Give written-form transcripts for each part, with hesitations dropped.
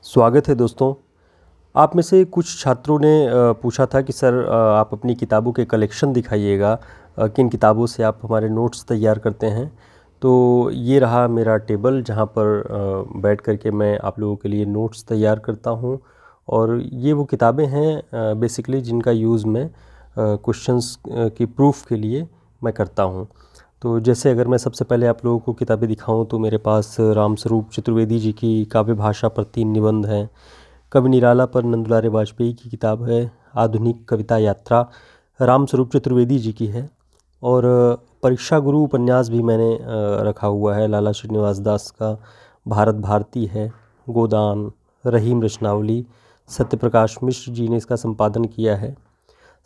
स्वागत है दोस्तों। आप में से कुछ छात्रों ने पूछा था कि सर आप अपनी किताबों के कलेक्शन दिखाइएगा, किन किताबों से आप हमारे नोट्स तैयार करते हैं। तो ये रहा मेरा टेबल जहाँ पर बैठ कर के मैं आप लोगों के लिए नोट्स तैयार करता हूँ। और ये वो किताबें हैं बेसिकली जिनका यूज़ मैं क्वेश्चंस की प्रूफ के लिए मैं करता हूँ। तो जैसे अगर मैं सबसे पहले आप लोगों को किताबें दिखाऊं तो मेरे पास रामस्वरूप चतुर्वेदी जी की काव्य भाषा पर 3 निबंध हैं। कवि निराला पर नंदुलारे वाजपेयी की किताब है। आधुनिक कविता यात्रा रामस्वरूप चतुर्वेदी जी की है। और परीक्षा गुरु उपन्यास भी मैंने रखा हुआ है। लाला श्रीनिवास दास का भारत भारती है। गोदान, रहीम रचनावली, सत्यप्रकाश मिश्र जी ने इसका संपादन किया है।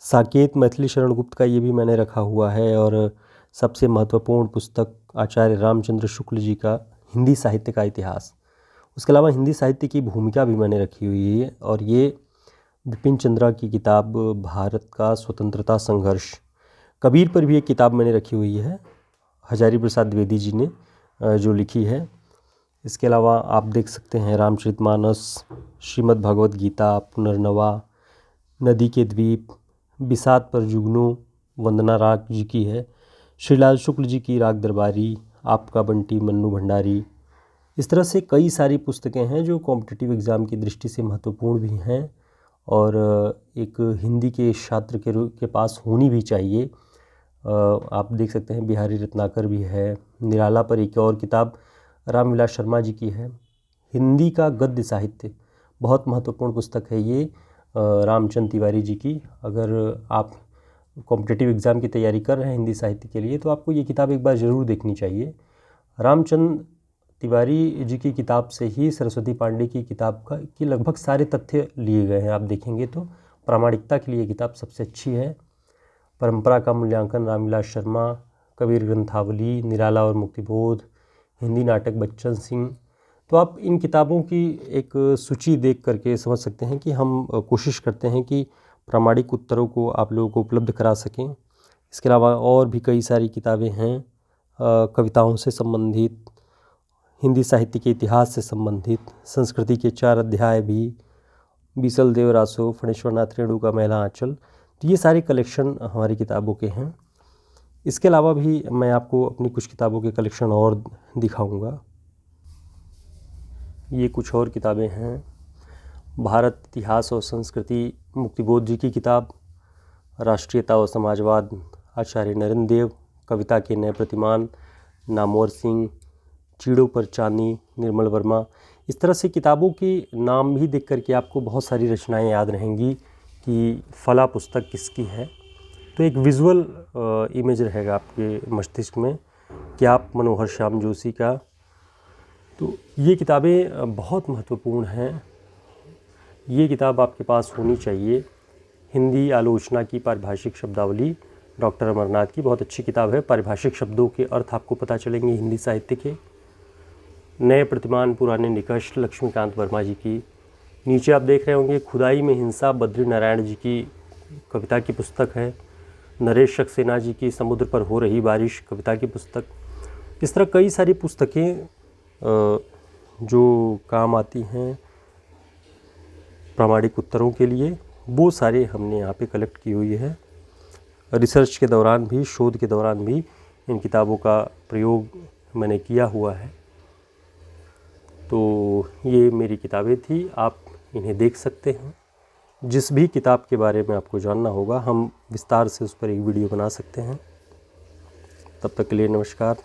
साकेत मैथिली शरण गुप्त का ये भी मैंने रखा हुआ है। और सबसे महत्वपूर्ण पुस्तक आचार्य रामचंद्र शुक्ल जी का हिंदी साहित्य का इतिहास। उसके अलावा हिंदी साहित्य की भूमिका भी मैंने रखी हुई है। और ये बिपिन चंद्रा की किताब भारत का स्वतंत्रता संघर्ष। कबीर पर भी एक किताब मैंने रखी हुई है, हजारी प्रसाद द्विवेदी जी ने जो लिखी है। इसके अलावा आप देख सकते हैं रामचरितमानस, श्रीमद् भगवद गीता, पुनर्नवा, नदी के द्वीप, बिसात पर जुगनू वंदना राग जी की है। श्रीलाल शुक्ल जी की राग दरबारी, आपका बंटी मन्नू भंडारी। इस तरह से कई सारी पुस्तकें हैं जो कॉम्पिटिटिव एग्ज़ाम की दृष्टि से महत्वपूर्ण भी हैं और एक हिंदी के छात्र के पास होनी भी चाहिए। आप देख सकते हैं बिहारी रत्नाकर भी है। निराला पर एक और किताब रामविलास शर्मा जी की है। हिंदी का गद्य साहित्य बहुत महत्वपूर्ण पुस्तक है ये रामचंद तिवारी जी की। अगर आप कॉम्पिटिटिव एग्ज़ाम की तैयारी कर रहे हैं हिंदी साहित्य के लिए तो आपको ये किताब एक बार ज़रूर देखनी चाहिए। रामचंद तिवारी जी की किताब से ही सरस्वती पांडे की किताब की लगभग सारे तथ्य लिए गए हैं। आप देखेंगे तो प्रामाणिकता के लिए किताब सबसे अच्छी है। परंपरा का मूल्यांकन रामविलास शर्मा, कबीर ग्रंथावली, निराला और मुक्तिबोध, हिंदी नाटक बच्चन सिंह। तो आप इन किताबों की एक सूची देख करके समझ सकते हैं कि हम कोशिश करते हैं कि प्रामाणिक उत्तरों को आप लोगों को उपलब्ध करा सकें। इसके अलावा और भी कई सारी किताबें हैं कविताओं से संबंधित, हिंदी साहित्य के इतिहास से संबंधित, संस्कृति के 4 अध्याय भी, बीसल देव रासो, फणेश्वरनाथ रेणु का मैला आंचल। तो ये सारे कलेक्शन हमारी किताबों के हैं। इसके अलावा भी मैं आपको अपनी कुछ किताबों के कलेक्शन और दिखाऊंगा। ये कुछ और किताबें हैं। भारत इतिहास और संस्कृति मुक्तिबोध जी की किताब, राष्ट्रीयता और समाजवाद आचार्य नरेंद्र देव, कविता के नए प्रतिमान नामवर सिंह, चीड़ों पर चांदी निर्मल वर्मा। इस तरह से किताबों के नाम भी देख करके आपको बहुत सारी रचनाएं याद रहेंगी कि फला पुस्तक किसकी है। तो एक विजुअल इमेज रहेगा आपके मस्तिष्क में कि आप मनोहर श्याम जोशी का। तो ये किताबें बहुत महत्वपूर्ण हैं। ये किताब आपके पास होनी चाहिए। हिंदी आलोचना की पारिभाषिक शब्दावली डॉक्टर अमरनाथ की बहुत अच्छी किताब है। पारिभाषिक शब्दों के अर्थ आपको पता चलेंगे हिंदी साहित्य के। नए प्रतिमान पुराने निकष लक्ष्मीकांत वर्मा जी की। नीचे आप देख रहे होंगे खुदाई में हिंसा बद्री नारायण जी की कविता की पुस्तक है। नरेश सक्सेना जी की समुद्र पर हो रही बारिश कविता की पुस्तक। इस तरह कई सारी पुस्तकें जो काम आती हैं प्रामाणिक उत्तरों के लिए, वो सारे हमने यहाँ पे कलेक्ट की हुई है। रिसर्च के दौरान भी, शोध के दौरान भी इन किताबों का प्रयोग मैंने किया हुआ है। तो ये मेरी किताबें थी, आप इन्हें देख सकते हैं। जिस भी किताब के बारे में आपको जानना होगा हम विस्तार से उस पर एक वीडियो बना सकते हैं। तब तक के लिए नमस्कार।